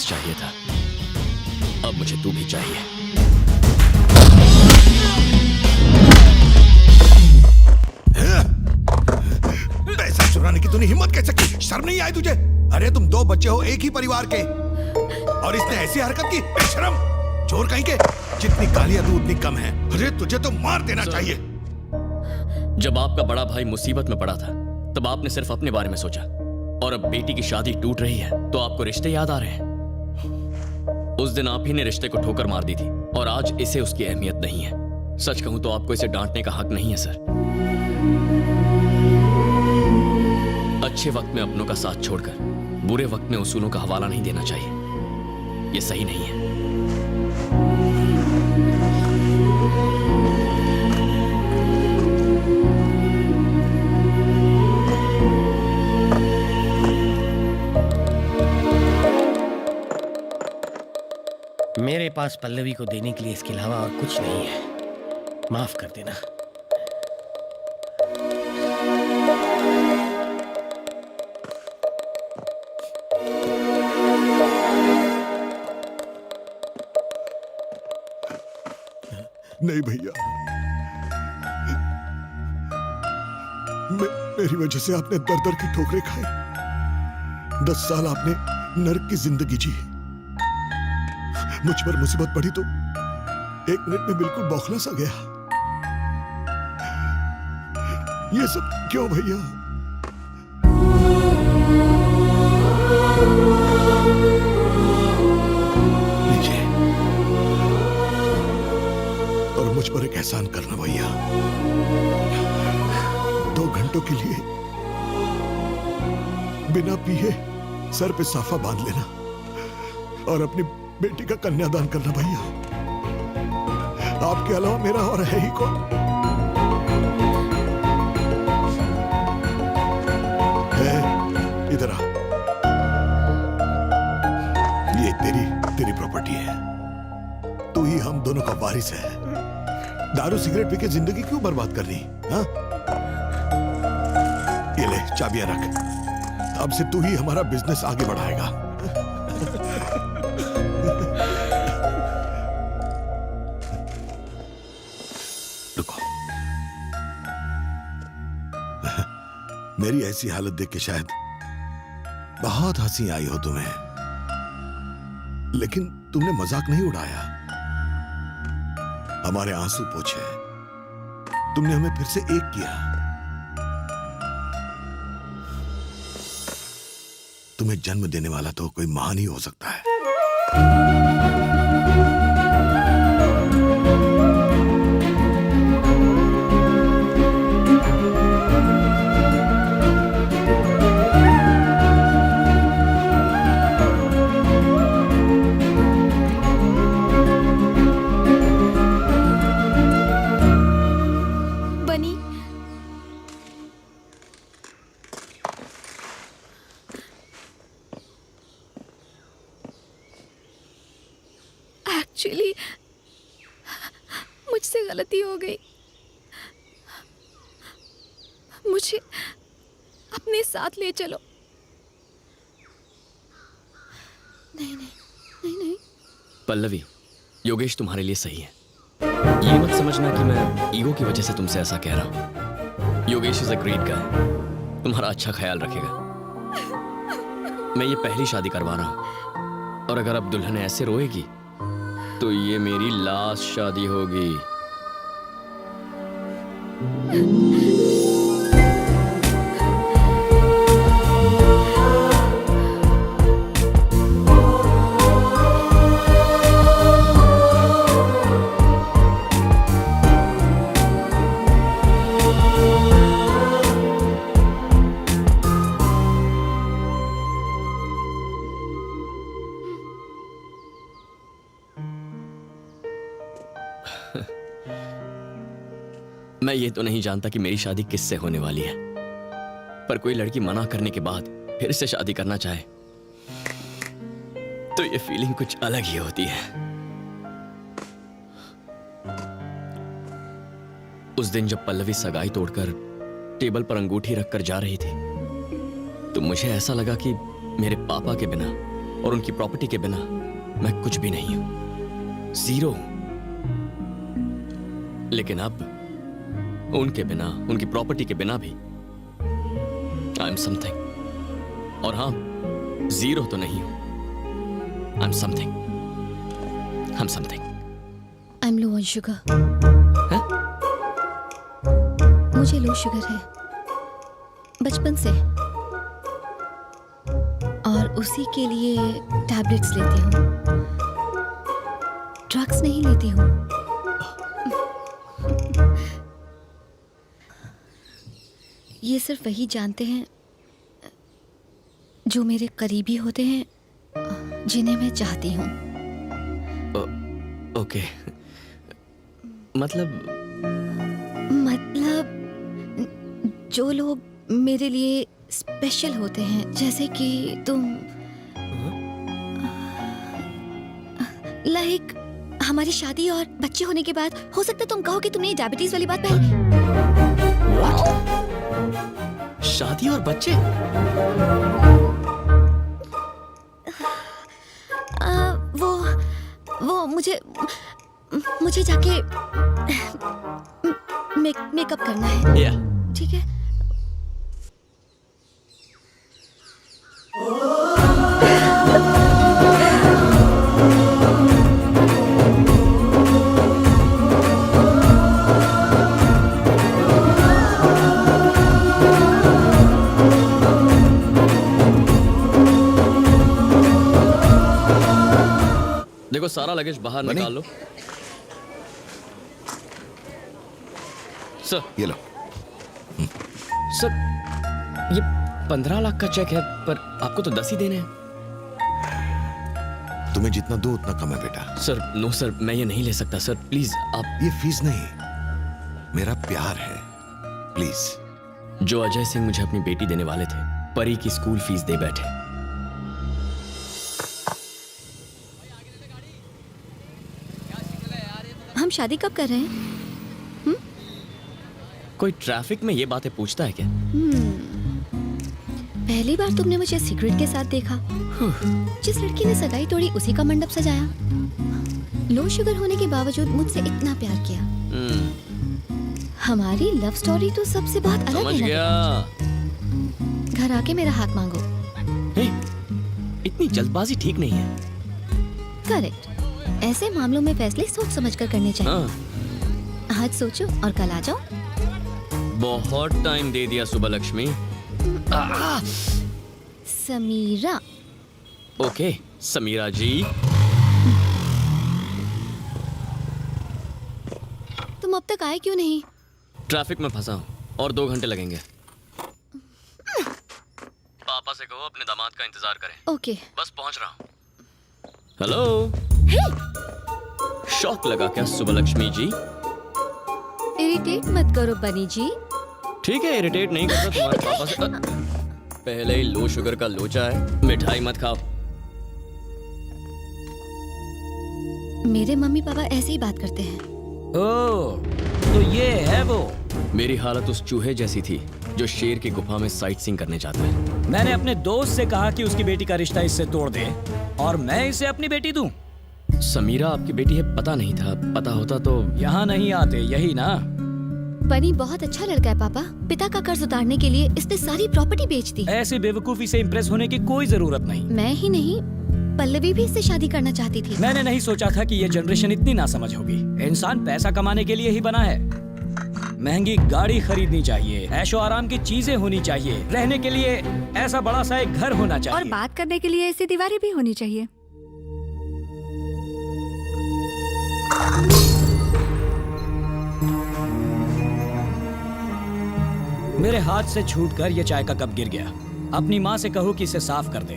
वापस चाहिए था, अब मुझे तू भी चाहिए। पैसा चुराने की तूने हिम्मत कैसे की? शर्म नहीं आई तुझे? अरे तुम दो बच्चे हो एक ही परिवार के, और इसने ऐसी हरकत की? बेशरम चोर कहीं के। जितनी गालियां तू उतनी कम है। अरे तुझे तो मार देना चाहिए। जब आपका बड़ा भाई मुसीबत में पड़ा था तब आपने सिर्फ अपने बारे में सोचा, और अब बेटी की शादी टूट रही है तो आपको रिश्ते याद आ रहे हैं। उस दिन आप ही ने रिश्ते को ठोकर मार दी थी, और आज इसे उसकी अहमियत नहीं है। सच कहूं तो आपको इसे डांटने का हक नहीं है सर। अच्छे वक्त में अपनों का साथ छोड़कर बुरे वक्त में उसूलों का हवाला नहीं देना चाहिए, ये सही नहीं है। मेरे पास पल्लवी को देने के लिए इसके अलावा और कुछ नहीं है। माफ कर देना। नहीं भैया, मेरी वजह से आपने दर दर की ठोकरें खाई। 10 साल आपने नर्क की जिंदगी जी। मुझ पर मुसीबत पड़ी तो 1 मिनट में बिल्कुल बौखला सा गया। ये सब क्यों भैया? लीजिए, और मुझ पर एक एहसान करना भैया। 2 घंटों के लिए बिना पिए सर पे साफा बांध लेना और अपनी बेटी का कन्यादान करना भैया। आपके अलावा मेरा और है ही कौन? इधर आ। ये तेरी प्रॉपर्टी है। तू ही हम दोनों का वारिस है। दारू सिगरेट पी के जिंदगी क्यों बर्बाद करनी? हाँ? ये ले चाबियां रख। अब से तू ही हमारा बिजनेस आगे बढ़ाएगा। रुको। मेरी ऐसी हालत देख के शायद बहुत हंसी आई हो तुम्हें, लेकिन तुमने मजाक नहीं उड़ाया। हमारे आंसू पोंछे, तुमने हमें फिर से एक किया। तुम्हें जन्म देने वाला तो कोई महान ही हो सकता है। एक्चुअली मुझसे गलती हो गई। मुझे अपने साथ ले चलो। नहीं नहीं नहीं नहीं। पल्लवी, योगेश तुम्हारे लिए सही है। ये मत समझना कि मैं ईगो की वजह से तुमसे ऐसा कह रहा हूं। Yogesh is a great guy, तुम्हारा अच्छा ख्याल रखेगा। मैं ये पहली शादी करवा रहा हूं, और अगर अब दुल्हन ऐसे रोएगी तो ये मेरी लास्ट शादी होगी। मैं ये तो नहीं जानता कि मेरी शादी किससे होने वाली है, पर कोई लड़की मना करने के बाद फिर से शादी करना चाहे तो ये फीलिंग कुछ अलग ही होती है। उस दिन जब पल्लवी सगाई तोड़कर टेबल पर अंगूठी रखकर जा रही थी तो मुझे ऐसा लगा कि मेरे पापा के बिना और उनकी प्रॉपर्टी के बिना मैं कुछ भी नहीं हूं, जीरो हूं। लेकिन अब उनके बिना, उनकी प्रॉपर्टी के बिना भी आई एम समथिंग। और हां, जीरो तो नहीं हूं, I am something. I am something. I am low on sugar. मुझे लो शुगर है बचपन से, और उसी के लिए टैबलेट्स लेती हूँ, ड्रग्स नहीं लेती हूँ। ये सिर्फ वही जानते हैं जो मेरे करीबी होते हैं, जिन्हें मैं चाहती हूँ। ओके, मतलब जो लोग मेरे लिए स्पेशल होते हैं, जैसे कि तुम, लाइक हमारी शादी और बच्चे होने के बाद हो सकता है तुम कहो कि तुमने डायबिटीज वाली बात पहले। What? शादी और बच्चे? वो मुझे जाके मेकअप करना है। Yeah. ठीक है। देखो, सारा लगेज बाहर निकाल लो। सर, ये लो। सर, ये 15 लाख का चेक है, पर आपको तो 10 ही देने हैं। तुम्हें जितना दो उतना कम है बेटा। सर, नो सर, मैं ये नहीं ले सकता सर, प्लीज आप। ये फीस नहीं, मेरा प्यार है, प्लीज। जो अजय सिंह मुझे अपनी बेटी देने वाले थे, परी की स्कूल फीस दे बैठे। हम शादी कब कर रहे हैं? कोई ट्रैफिक में ये बातें पूछता है क्या? पहली बार तुमने मुझे सिगरेट के साथ देखा। जिस लड़की ने सगाई तोड़ी उसी का मंडप सजाया। लो शुगर होने के बावजूद मुझसे इतना प्यार किया। हमारी लव स्टोरी तो सबसे बहुत अलग समझ है ना? गया। घर आके मेरा हाथ मांगो। हे, इतनी जल्दबाजी ठीक नहीं है। करेक्ट। ऐसे मामलों में फैसले सोच समझ कर करने चाहिए। हाँ, आज सोचो और कल आ जाओ। बहुत टाइम दे दिया सुबह लक्ष्मी। समीरा। ओके समीरा जी। तुम अब तक आए क्यों नहीं? ट्रैफिक में फंसा हूँ और 2 घंटे लगेंगे। पापा से कहो अपने दामाद का इंतजार करें। ओके। बस पहुंच रहा हूँ। हेलो। शॉक लगा क्या सुबह लक्ष्मी जी? इरिटेट मत करो बनी जी। ठीक है, इरिटेट नहीं करता तुम्हारे पापा से। पहले ही लो शुगर का लोचा है, मिठाई मत खाओ। मेरे मम्मी पापा ऐसे ही बात करते हैं। ओह, तो ये है वो। मेरी हालत उस चूहे जैसी थी जो शेर की गुफा में साइट सीइंग करने जाता है। मैंने अपने दोस्त से कहा कि उसकी बेटी का रिश्ता इससे तोड़ दे और मैं इसे अपनी बेटी दूं। समीरा आपकी बेटी है, पता नहीं था। पता होता तो। यहाँ नहीं आते, यही ना? बनी बहुत अच्छा लड़का है पापा। पिता का कर्ज उतारने के लिए इसने सारी प्रॉपर्टी बेच दी। ऐसी बेवकूफी से इम्प्रेस होने की कोई जरूरत नहीं। मैं ही नहीं, पल्लवी भी इससे शादी करना चाहती थी। मैंने नहीं सोचा था कि ये जनरेशन इतनी नासमझ होगी। इंसान पैसा कमाने के लिए ही बना है। महंगी गाड़ी खरीदनी चाहिए, ऐशो आराम की चीजें होनी चाहिए, रहने के लिए ऐसा बड़ा सा एक घर होना चाहिए, और बात करने के लिए ऐसी दीवारें भी होनी चाहिए। मेरे हाथ से छूटकर ये चाय का कप गिर गया। अपनी माँ से कहो कि इसे साफ कर दे।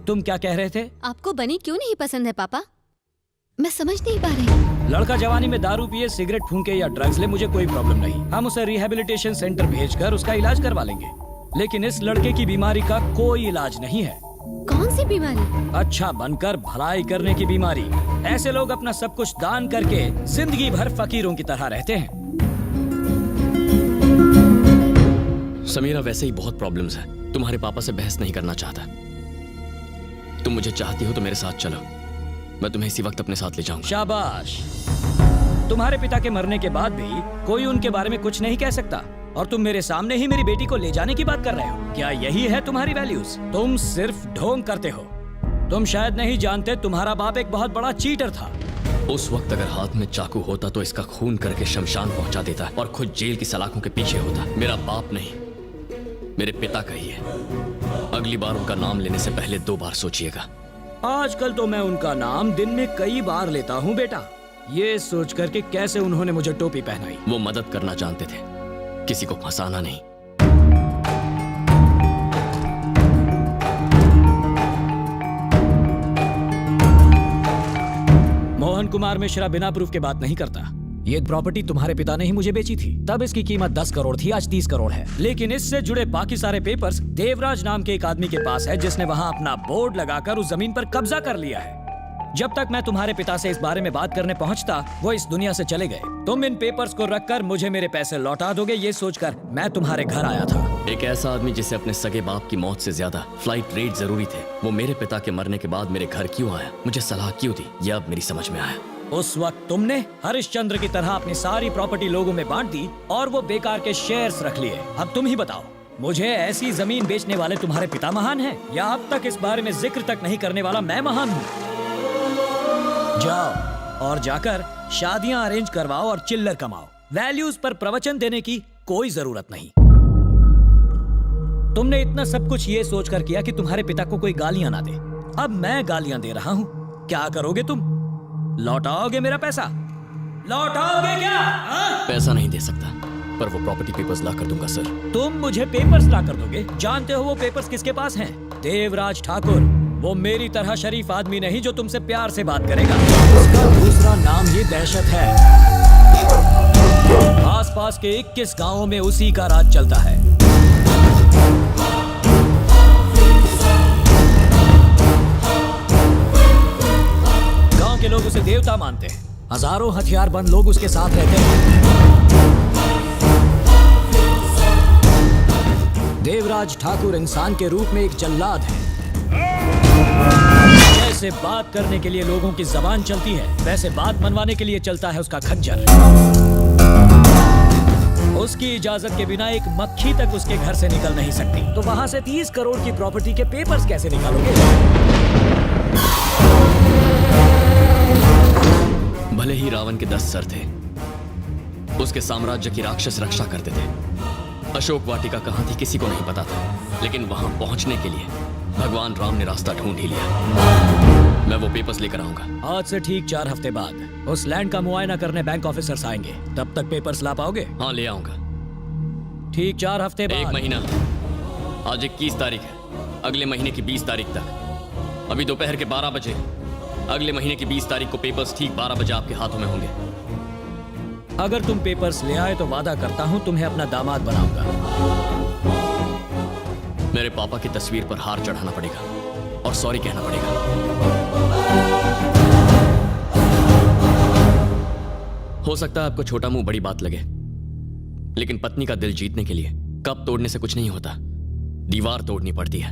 तुम क्या कह रहे थे? आपको बनी क्यों नहीं पसंद है पापा? मैं समझ नहीं पा रही। लड़का जवानी में दारू पिए, सिगरेट फूंके या ड्रग्स ले, मुझे कोई प्रॉब्लम नहीं। हम उसे रिहैबिलिटेशन सेंटर भेजकर उसका इलाज करवा लेंगे। लेकिन इस लड़के की बीमारी का कोई इलाज नहीं है। कौन सी बीमारी? अच्छा बनकर भलाई करने की बीमारी। ऐसे लोग अपना सब कुछ दान करके जिंदगी भर फकीरों की तरह रहते हैं। समीरा, वैसे ही बहुत प्रॉब्लम्स है। तुम्हारे पापा से बहस नहीं करना चाहता। तुम मुझे चाहती हो तो मेरे साथ चलो, मैं तुम्हें इसी वक्त अपने साथ ले जाऊंगा। शाबाश। तुम्हारे पिता के मरने के बाद भी कोई उनके बारे में कुछ नहीं कह सकता, और तुम मेरे सामने ही मेरी बेटी को ले जाने की बात कर रहे हो। क्या यही है तुम्हारी वैल्यूज? तुम सिर्फ ढोंग करते हो। तुम शायद नहीं जानते, तुम्हारा बाप एक बहुत बड़ा चीटर था। उस वक्त अगर हाथ में चाकू होता तो इसका खून करके शमशान पहुंचा देता और खुद जेल की सलाखों के पीछे होता। मेरा बाप नहीं, मेरे पिता का ही है। अगली बार उनका नाम लेने से पहले 2 बार सोचिएगा। आजकल तो मैं उनका नाम दिन में कई बार लेता हूँ बेटा, ये सोच कर के कैसे उन्होंने मुझे टोपी पहनाई। वो मदद करना जानते थे, किसी को फंसाना नहीं। मोहन कुमार मिश्रा बिना प्रूफ के बात नहीं करता। ये प्रॉपर्टी तुम्हारे पिता ने ही मुझे बेची थी, तब इसकी कीमत 10 करोड़ थी, आज 30 करोड़ है। लेकिन इससे जुड़े बाकी सारे पेपर्स देवराज नाम के एक आदमी के पास है, जिसने वहां अपना बोर्ड लगाकर उस जमीन पर कब्जा कर लिया है। जब तक मैं तुम्हारे पिता से इस बारे में बात करने पहुंचता, वो इस दुनिया से चले गए। तुम इन पेपर्स को रखकर मुझे मेरे पैसे लौटा दोगे, ये सोचकर मैं तुम्हारे घर आया था। एक ऐसा आदमी जिसे अपने सगे बाप की मौत से ज्यादा फ्लाइट रेट जरूरी थे, वो मेरे पिता के मरने के बाद मेरे घर क्यों आया, मुझे सलाह क्यों दी, ये अब मेरी समझ में आया। उस वक्त तुमने हरिश्चंद्र की तरह अपनी सारी प्रॉपर्टी लोगों में बांट दी और वो बेकार के शेयर्स रख लिए। अब तुम ही बताओ, मुझे ऐसी जमीन बेचने वाले तुम्हारे पिता महान हैं, या अब तक इस बारे में जिक्र तक नहीं करने वाला मैं महान हूँ? जाओ और जाकर शादियां अरेंज करवाओ और चिल्लर कमाओ। वैल्यूज पर प्रवचन देने की कोई जरूरत नहीं। तुमने इतना सब कुछ ये सोचकर किया कि तुम्हारे पिता को कोई गालियां ना दे। अब मैं गालियां दे रहा हूं, क्या करोगे तुम? लौटाओगे मेरा पैसा? लौटाओगे क्या? पैसा नहीं दे सकता, पर वो प्रॉपर्टी पेपर्स ला कर दूंगा सर। तुम मुझे पेपर्स ला कर दोगे? जानते हो वो पेपर्स किसके पास हैं? देवराज ठाकुर। वो मेरी तरह शरीफ आदमी नहीं जो तुमसे प्यार से बात करेगा। उसका दूसरा नाम ही दहशत है। आसपास के 21 गांवों में उसी का राज चलता है। गांव के लोग उसे देवता मानते हैं। हजारों हथियारबंद लोग उसके साथ रहते हैं। देवराज ठाकुर इंसान के रूप में एक जल्लाद है। जैसे बात करने के लिए लोगों की जबान चलती है, वैसे बात मनवाने के लिए चलता है उसका खंजर। उसकी इजाजत के बिना एक मक्खी तक उसके घर से निकल नहीं सकती। तो वहां से 30 करोड़ की प्रॉपर्टी के पेपर्स कैसे निकालोगे? भले ही रावण के 10 सर थे, उसके साम्राज्य की राक्षस रक्षा करते थे। अशोक वाटिका कहां थी किसी को नहीं पता था, लेकिन वहां पहुंचने के लिए भगवान राम ने रास्ता ढूंढ ही लिया। मैं वो पेपर्स लेकर आऊंगा। आज से ठीक 4 हफ्ते बाद उस लैंड का मुआयना करने बैंक ऑफिसर्स आएंगे। तब तक पेपर्स ला पाओगे? हाँ, ले आऊंगा। ठीक 4 हफ्ते बाद। 1 महीना। आज 21 तारीख है, अगले महीने की 20 तारीख तक। अभी दोपहर के 12 बजे। अगले महीने की 20 तारीख को पेपर्स ठीक 12 बजे आपके हाथों में होंगे। अगर तुम पेपर्स ले आए तो वादा करता हूं तुम्हें अपना दामाद बनाऊंगा। मेरे पापा की तस्वीर पर हार चढ़ाना पड़ेगा और सॉरी कहना पड़ेगा। हो सकता है आपको छोटा मुंह बड़ी बात लगे, लेकिन पत्नी का दिल जीतने के लिए कप तोड़ने से कुछ नहीं होता, दीवार तोड़नी पड़ती है।